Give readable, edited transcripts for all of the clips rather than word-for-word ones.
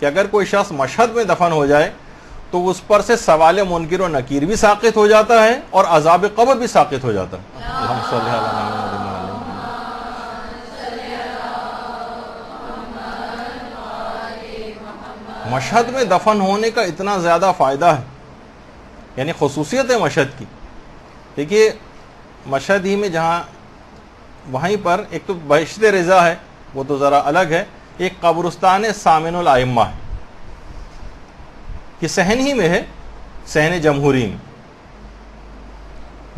کہ اگر کوئی شخص مشہد میں دفن ہو جائے تو اس پر سے سوال منکر و نکیر بھی ساقط ہو جاتا ہے اور عذاب قبر بھی ساقط ہو جاتا ہے. اللہم صلی علی محمد. مشہد میں دفن ہونے کا اتنا زیادہ فائدہ ہے، یعنی خصوصیت ہے مشہد کی. دیکھیے مشہد ہی میں جہاں وہیں پر ایک تو بہشت رضا ہے، وہ تو ذرا الگ ہے، ایک قبرستان سامن الائمہ ہے کہ صحن ہی میں ہے، صحن جمہوری میں،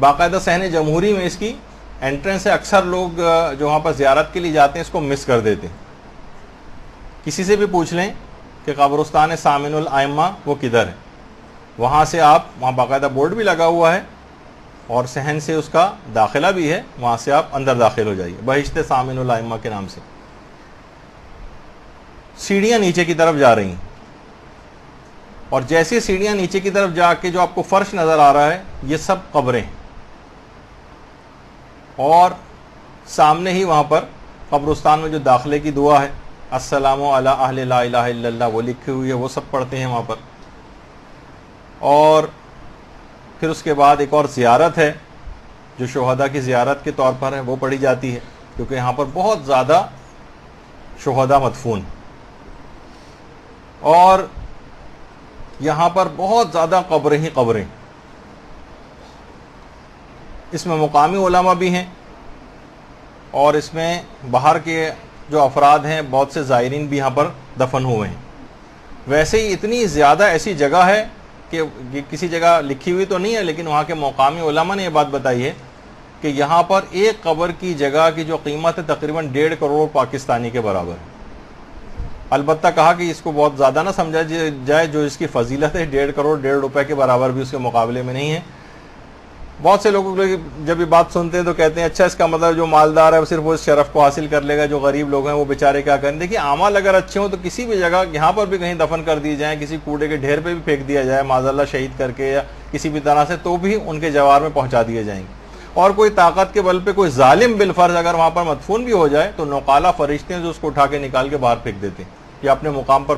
باقاعدہ صحن جمہوری میں اس کی انٹرنس ہے. اکثر لوگ جو وہاں پر زیارت کے لیے جاتے ہیں اس کو مس کر دیتے ہیں. کسی سے بھی پوچھ لیں کہ قبرستان سامن الائمہ وہ کدھر ہے، وہاں سے آپ، وہاں باقاعدہ بورڈ بھی لگا ہوا ہے اور صحن سے اس کا داخلہ بھی ہے، وہاں سے آپ اندر داخل ہو جائیے بہشت سامن الائمہ کے نام سے. سیڑھیاں نیچے کی طرف جا رہی ہیں اور جیسی سیڑھیاں نیچے کی طرف جا کے جو آپ کو فرش نظر آ رہا ہے یہ سب قبریں ہیں، اور سامنے ہی وہاں پر قبرستان میں جو داخلے کی دعا ہے السلام علی اہل لا الہ الا اللہ وہ لکھی ہوئی ہے، وہ سب پڑھتے ہیں وہاں پر. اور پھر اس کے بعد ایک اور زیارت ہے جو شہداء کی زیارت کے طور پر ہے، وہ پڑھی جاتی ہے کیونکہ یہاں پر بہت زیادہ شہداء مدفون، اور یہاں پر بہت زیادہ قبریں ہی قبریں. اس میں مقامی علماء بھی ہیں اور اس میں باہر کے جو افراد ہیں، بہت سے زائرین بھی یہاں پر دفن ہوئے ہیں. ویسے ہی اتنی زیادہ ایسی جگہ ہے کہ کسی جگہ لکھی ہوئی تو نہیں ہے، لیکن وہاں کے مقامی علماء نے یہ بات بتائی ہے کہ یہاں پر ایک قبر کی جگہ کی جو قیمت ہے تقریباً 1.5 کروڑ پاکستانی کے برابر ہے. البتہ کہا کہ اس کو بہت زیادہ نہ سمجھا جائے، جو اس کی فضیلت ہے 1.5 کروڑ 1.5 روپے کے برابر بھی اس کے مقابلے میں نہیں ہے. بہت سے لوگ جب یہ بات سنتے ہیں تو کہتے ہیں اچھا اس کا مطلب جو مالدار ہے وہ صرف اس شرف کو حاصل کر لے گا، جو غریب لوگ ہیں وہ بیچارے کیا کریں. دیکھیے اعمال اگر اچھے ہوں تو کسی بھی جگہ یہاں پر بھی کہیں دفن کر دی جائیں، کسی کوڑے کے ڈھیر پہ بھی پھینک دیا جائے معاذ اللہ شہید کر کے یا کسی بھی طرح سے، تو بھی ان کے جوار میں پہنچا دیے جائیں گے. اور کوئی طاقت کے بل پہ کوئی ظالم بالفرض اگر وہاں پر مدفون بھی ہو جائے تو نوقالہ فرشتے ہیں جو اس کو اٹھا کے نکال کے باہر پھینک دیتے ہیں، یا اپنے مقام پر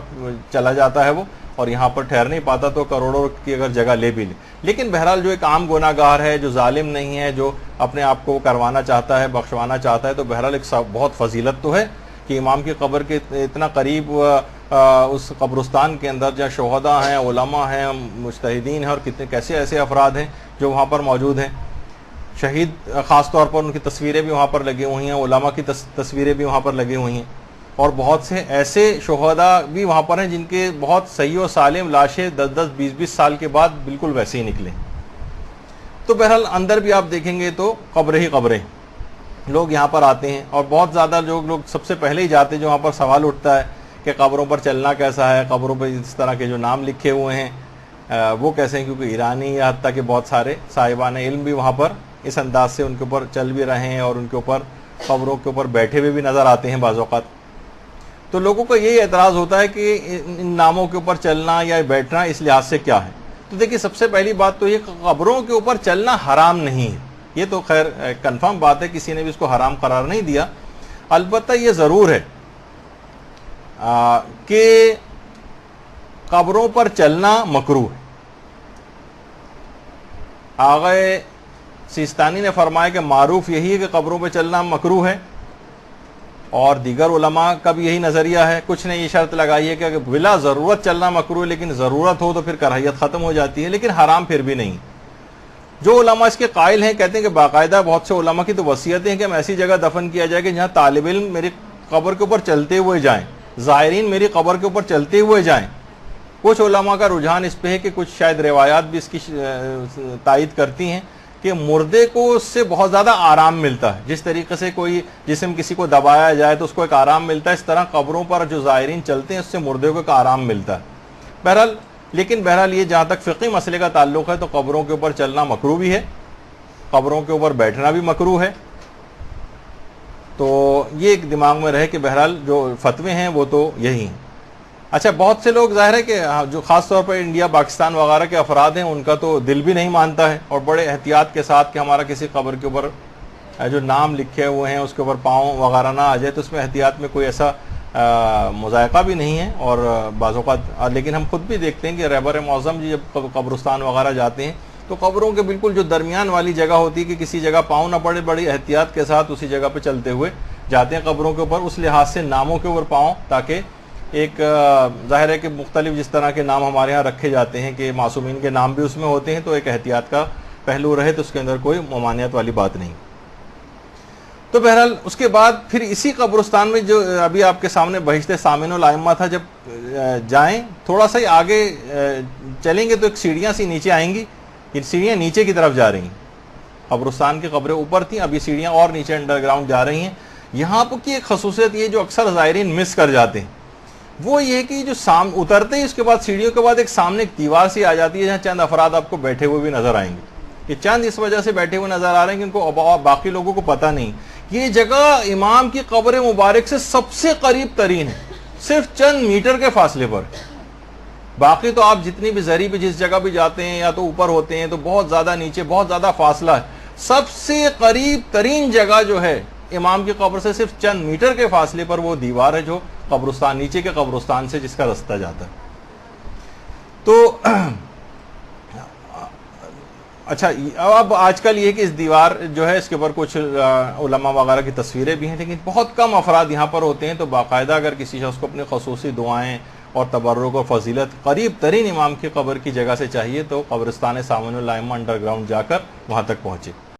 چلا جاتا ہے وہ اور یہاں پر ٹھہر نہیں پاتا تو کروڑوں کی اگر جگہ لے بھی لے. لیکن بہرحال جو ایک عام گناہ گار ہے، جو ظالم نہیں ہے، جو اپنے آپ کو کروانا چاہتا ہے، بخشوانا چاہتا ہے، تو بہرحال ایک بہت فضیلت تو ہے کہ امام کی قبر کے اتنا قریب اس قبرستان کے اندر جہاں شہداء ہیں، علماء ہیں، مجتہدین ہیں، اور کتنے کیسے ایسے افراد ہیں جو وہاں پر موجود ہیں. شہید خاص طور پر ان کی تصویریں بھی وہاں پر لگی ہوئی ہیں، علماء کی تصویریں بھی وہاں پر لگی ہوئی ہیں، اور بہت سے ایسے شہداء بھی وہاں پر ہیں جن کے بہت صحیح و سالم لاشیں 10-10 20-20 سال کے بعد بالکل ویسے ہی نکلیں. تو بہرحال اندر بھی آپ دیکھیں گے تو قبریں ہی قبریں، لوگ یہاں پر آتے ہیں، اور بہت زیادہ لوگ سب سے پہلے ہی جاتے ہیں جو وہاں پر سوال اٹھتا ہے کہ قبروں پر چلنا کیسا ہے، قبروں پر اس طرح کے جو نام لکھے ہوئے ہیں وہ کیسے ہیں، کیونکہ ایرانی یا حتیٰ کہ بہت سارے صاحبان علم بھی وہاں پر اس انداز سے ان کے اوپر چل بھی رہے ہیں اور ان کے اوپر قبروں کے اوپر بیٹھے ہوئے بھی نظر آتے ہیں بعض اوقات. تو لوگوں کو یہی اعتراض ہوتا ہے کہ ان ناموں کے اوپر چلنا یا بیٹھنا اس لحاظ سے کیا ہے. تو دیکھیے سب سے پہلی بات تو یہ قبروں کے اوپر چلنا حرام نہیں ہے، یہ تو خیر کنفرم بات ہے، کسی نے بھی اس کو حرام قرار نہیں دیا. البتہ یہ ضرور ہے کہ قبروں پر چلنا مکروہ ہے. آغا سیستانی نے فرمایا کہ معروف یہی ہے کہ قبروں پہ چلنا مکروہ ہے، اور دیگر علماء کا بھی یہی نظریہ ہے. کچھ نے یہ شرط لگائی ہے کہ بلا ضرورت چلنا مکروہ، لیکن ضرورت ہو تو پھر کراہیت ختم ہو جاتی ہے، لیکن حرام پھر بھی نہیں. جو علماء اس کے قائل ہیں کہتے ہیں کہ باقاعدہ بہت سے علماء کی تو وصیتیں ہیں کہ ہم ایسی جگہ دفن کیا جائے کہ جہاں طالب علم میری قبر کے اوپر چلتے ہوئے جائیں، زائرین میری قبر کے اوپر چلتے ہوئے جائیں. کچھ علماء کا رجحان اس پہ ہے کہ کچھ شاید روایات بھی اس کی تائید کرتی ہیں کہ مردے کو اس سے بہت زیادہ آرام ملتا ہے. جس طریقے سے کوئی جسم کسی کو دبایا جائے تو اس کو ایک آرام ملتا ہے، اس طرح قبروں پر جو زائرین چلتے ہیں اس سے مردے کو ایک آرام ملتا ہے. بہرحال یہ جہاں تک فقہی مسئلے کا تعلق ہے تو قبروں کے اوپر چلنا مکروہ بھی ہے، قبروں کے اوپر بیٹھنا بھی مکروہ ہے. تو یہ ایک دماغ میں رہے کہ بہرحال جو فتوے ہیں وہ تو یہی ہیں. اچھا بہت سے لوگ ظاہر ہے کہ جو خاص طور پر انڈیا پاکستان وغیرہ کے افراد ہیں ان کا تو دل بھی نہیں مانتا ہے، اور بڑے احتیاط کے ساتھ کہ ہمارا کسی قبر کے اوپر جو نام لکھے ہوئے ہیں اس کے اوپر پاؤں وغیرہ نہ آ جائے، تو اس میں احتیاط میں کوئی ایسا مذائقہ بھی نہیں ہے، اور بعض اوقات لیکن ہم خود بھی دیکھتے ہیں کہ رہبر معظم جی جب قبرستان وغیرہ جاتے ہیں تو قبروں کے بالکل جو درمیان والی جگہ ہوتی ہے کہ کسی جگہ پاؤں نہ پڑے، بڑی احتیاط کے ساتھ اسی جگہ پہ چلتے ہوئے جاتے ہیں قبروں کے اوپر، اس لحاظ سے ناموں کے اوپر پاؤں، تاکہ ایک ظاہر ہے کہ مختلف جس طرح کے نام ہمارے ہاں رکھے جاتے ہیں کہ معصومین کے نام بھی اس میں ہوتے ہیں، تو ایک احتیاط کا پہلو رہے، تو اس کے اندر کوئی ممانعت والی بات نہیں۔ تو بہرحال اس کے بعد پھر اسی قبرستان میں جو ابھی آپ کے سامنے بہشت سامن الائمہ تھا، جب جائیں تھوڑا سا ہی آگے چلیں گے تو ایک سیڑھیاں سی نیچے آئیں گی، یہ سیڑھیاں نیچے کی طرف جا رہی ہیں، قبرستان کی قبریں اوپر تھیں، اب یہ سیڑھیاں اور نیچے انڈر گراؤنڈ جا رہی ہیں۔ یہاں پر کی ایک خصوصیت یہ جو اکثر زائرین مس کر جاتے ہیں وہ یہ کہ جو اترتے ہی اس کے بعد سیڑھیوں کے بعد ایک سامنے ایک دیوار سی آ جاتی ہے جہاں چند افراد آپ کو بیٹھے ہوئے بھی نظر آئیں گے۔ یہ چند اس وجہ سے بیٹھے ہوئے نظر آ رہے ہیں کہ ان کو باقی لوگوں کو پتہ نہیں، یہ جگہ امام کی قبر مبارک سے سب سے قریب ترین ہے، صرف چند میٹر کے فاصلے پر۔ باقی تو آپ جتنی بھی زری پہ جس جگہ بھی جاتے ہیں یا تو اوپر ہوتے ہیں تو بہت زیادہ نیچے بہت زیادہ فاصلہ ہے، سب سے قریب ترین جگہ جو ہے امام کی قبر سے صرف چند میٹر کے فاصلے پر وہ دیوار ہے جو قبرستان نیچے کے قبرستان سے جس کا رستہ جاتا ہے۔ تو اچھا اب آج کل یہ کہ اس دیوار جو ہے اس کے اوپر کچھ علماء وغیرہ کی تصویریں بھی ہیں، لیکن بہت کم افراد یہاں پر ہوتے ہیں، تو باقاعدہ اگر کسی شخص کو اپنی خصوصی دعائیں اور تبرک اور فضیلت قریب ترین امام کی قبر کی جگہ سے چاہیے تو قبرستان سامن الائمہ انڈر گراؤنڈ جا کر وہاں تک پہنچے۔